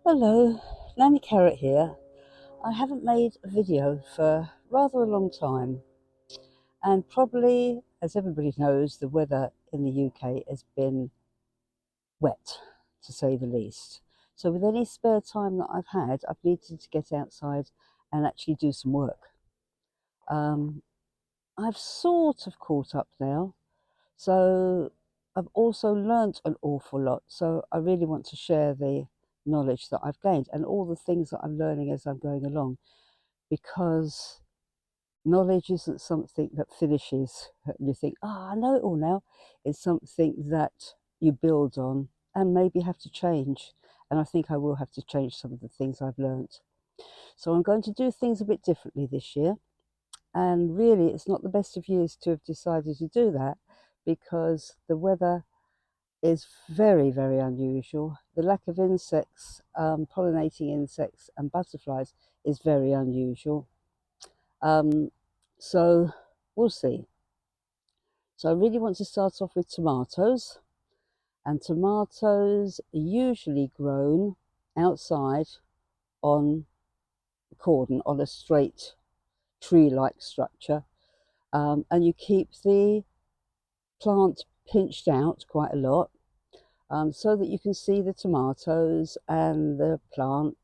Hello, Nanny Carrot here. I haven't made a video for rather a long time, and probably, as everybody knows, the weather in the UK has been wet, to say the least. So, with any spare time that I've had, I've needed to get outside and actually do some work. Um, I've sort of caught up now, so I've also learnt an awful lot. So, I really want to share the knowledge that I've gained and all the things that I'm learning as I'm going along, because knowledge isn't something that finishes and you think, I know it all now. It's something that you build on and maybe have to change. And I think I will have to change some of the things I've learnt. So I'm going to do things a bit differently this year. And really, it's not the best of years to have decided to do that, because the weather is very, very unusual. The lack of insects, pollinating insects and butterflies, is very unusual. Um, so we'll see. So I really want to start off with tomatoes, and tomatoes are usually grown outside on cordon, on a straight tree-like structure, and you keep the plant pinched out quite a lot, so that you can see the tomatoes, and the plant,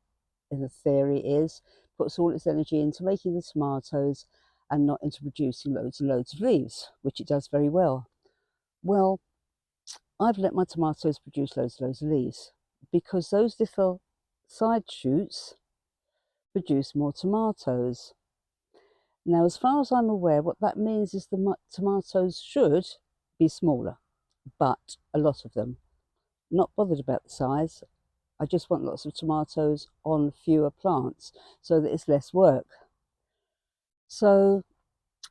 in the theory, is puts all its energy into making the tomatoes and not into producing loads and loads of leaves, which it does very well. Well, I've let my tomatoes produce loads and loads of leaves, because those little side shoots produce more tomatoes. Now, as far as I'm aware, what that means is the tomatoes should be smaller, but a lot of them. Not bothered about the size. I just want lots of tomatoes on fewer plants so that it's less work. So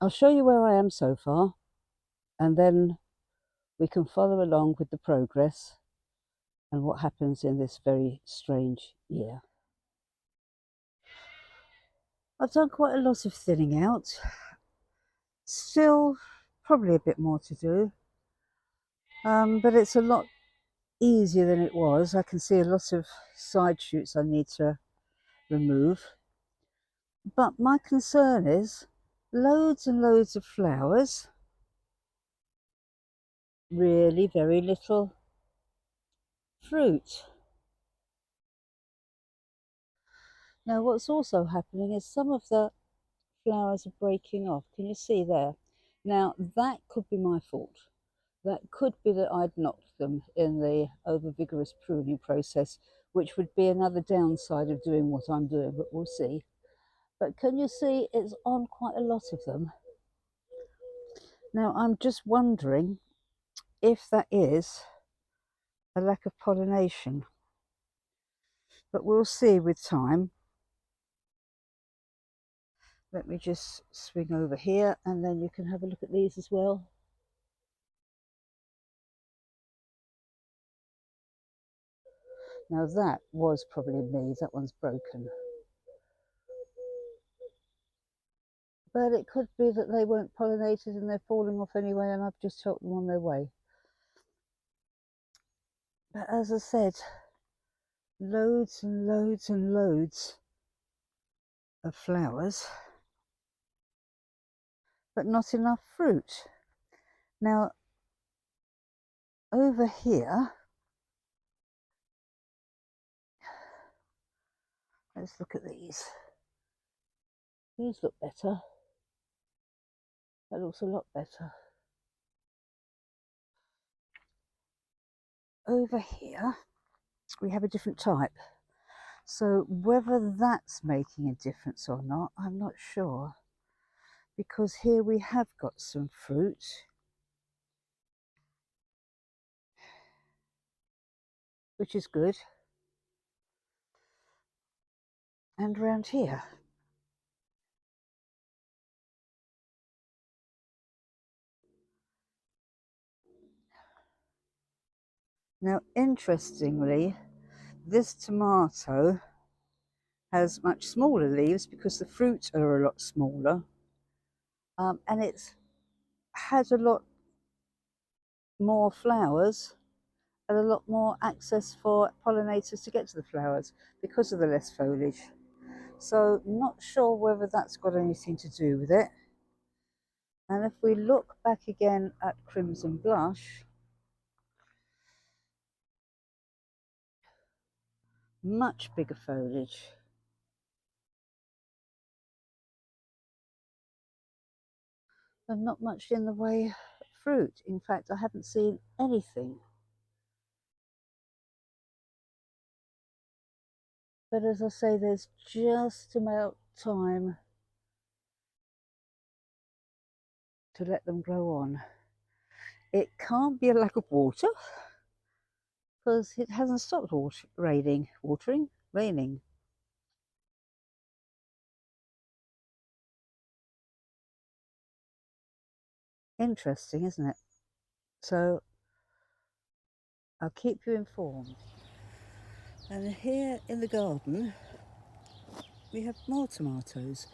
I'll show you where I am so far, and then we can follow along with the progress and what happens in this very strange year. I've done quite a lot of thinning out. Still probably a bit more to do, but it's a lot easier than it was. I can see a lot of side shoots I need to remove. But my concern is loads and loads of flowers, really very little fruit. Now, what's also happening is some of the flowers are breaking off. Can you see there? Now, that could be my fault. That could be that I'd knocked them in the over vigorous pruning process, which would be another downside of doing what I'm doing, but we'll see. But can you see it's on quite a lot of them? Now, I'm just wondering if that is a lack of pollination, but we'll see with time. Let me just swing over here, and then you can have a look at these as well. Now, that was probably me. That one's broken. But it could be that they weren't pollinated and they're falling off anyway, and I've just helped them on their way. But as I said, loads and loads and loads of flowers, but not enough fruit. Now, over here, let's look at these. These look better. That looks a lot better. Over here, we have a different type. So whether that's making a difference or not, I'm not sure. Because here we have got some fruit. Which is good. And round here. Now, interestingly, this tomato has much smaller leaves because the fruit are a lot smaller, and it's had a lot more flowers and a lot more access for pollinators to get to the flowers because of the less foliage. So not sure whether that's got anything to do with it. And if we look back again at Crimson Blush, much bigger foliage. And not much in the way of fruit. In fact, I haven't seen anything. But as I say, there's just about time to let them grow on. It can't be a lack of water because it hasn't stopped raining. Interesting, isn't it? So I'll keep you informed. And here in the garden, we have more tomatoes.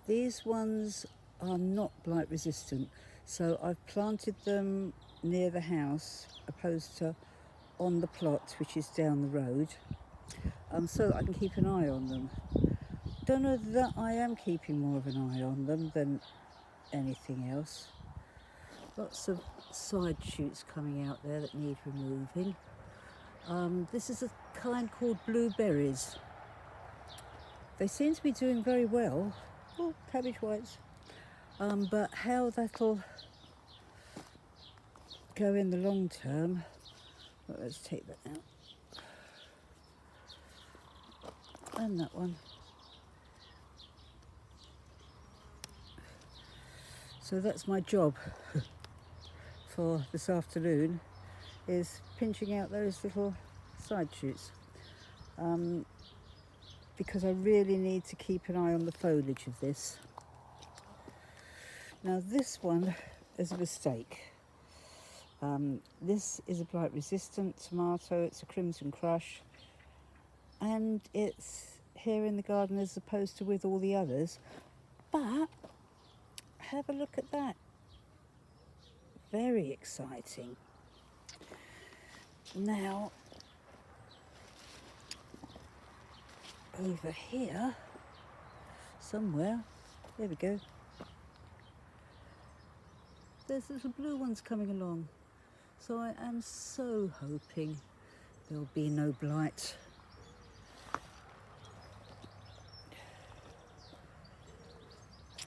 These ones are not blight resistant, so I've planted them near the house opposed to on the plot, which is down the road, so that I can keep an eye on them. Don't know that I am keeping more of an eye on them than anything else. Lots of side shoots coming out there that need removing. This is a kind called blueberries. They seem to be doing very well. Oh, cabbage whites. But how that'll go in the long term, well, let's take that out. And that one. So that's my job for this afternoon, is pinching out those little side shoots. Because I really need to keep an eye on the foliage of this. Now this one is a mistake. This is a blight resistant tomato, it's a Crimson Crush, and it's here in the garden as opposed to with all the others. But have a look at that. Very exciting. Now, over here, somewhere, there we go. There's little blue ones coming along. So I am so hoping there'll be no blight.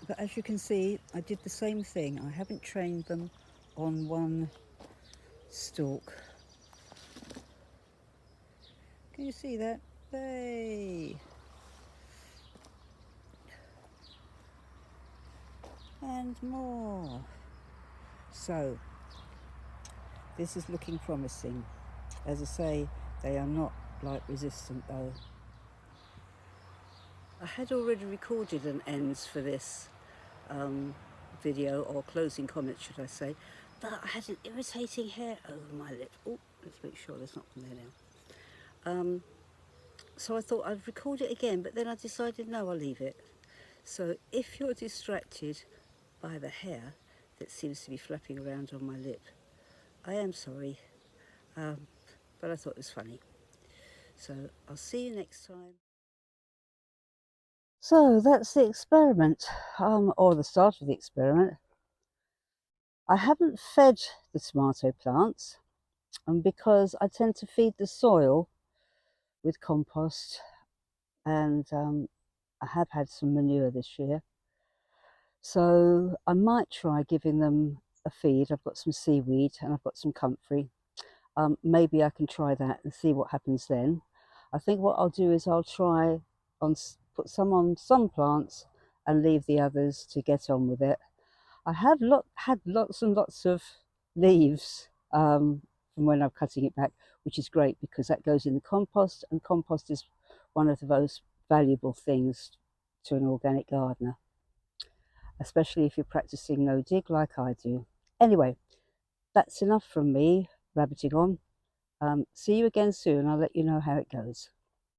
But as you can see, I did the same thing. I haven't trained them on one stalk. Can you see that? Hey! And more. So, this is looking promising. As I say, they are not blight resistant though. I had already recorded an ends for this video, or closing comments should I say, but I had an irritating hair over my lip. Oh, let's make sure there's not from there now. So I thought I'd record it again, but then I decided no, I'll leave it. So if you're distracted by the hair that seems to be flapping around on my lip, I am sorry, but I thought it was funny. So I'll see you next time. So that's the experiment, or the start of the experiment. I haven't fed the tomato plants, because I tend to feed the soil with compost, and I have had some manure this year. So I might try giving them a feed. I've got some seaweed and I've got some comfrey. Maybe I can try that and see what happens then. I think what I'll do is I'll try put some on some plants and leave the others to get on with it. I have had lots and lots of leaves from when I'm cutting it back, which is great because that goes in the compost, and compost is one of the most valuable things to an organic gardener, especially if you're practicing no dig like I do. Anyway, that's enough from me rabbiting on. See you again soon. I'll let you know how it goes.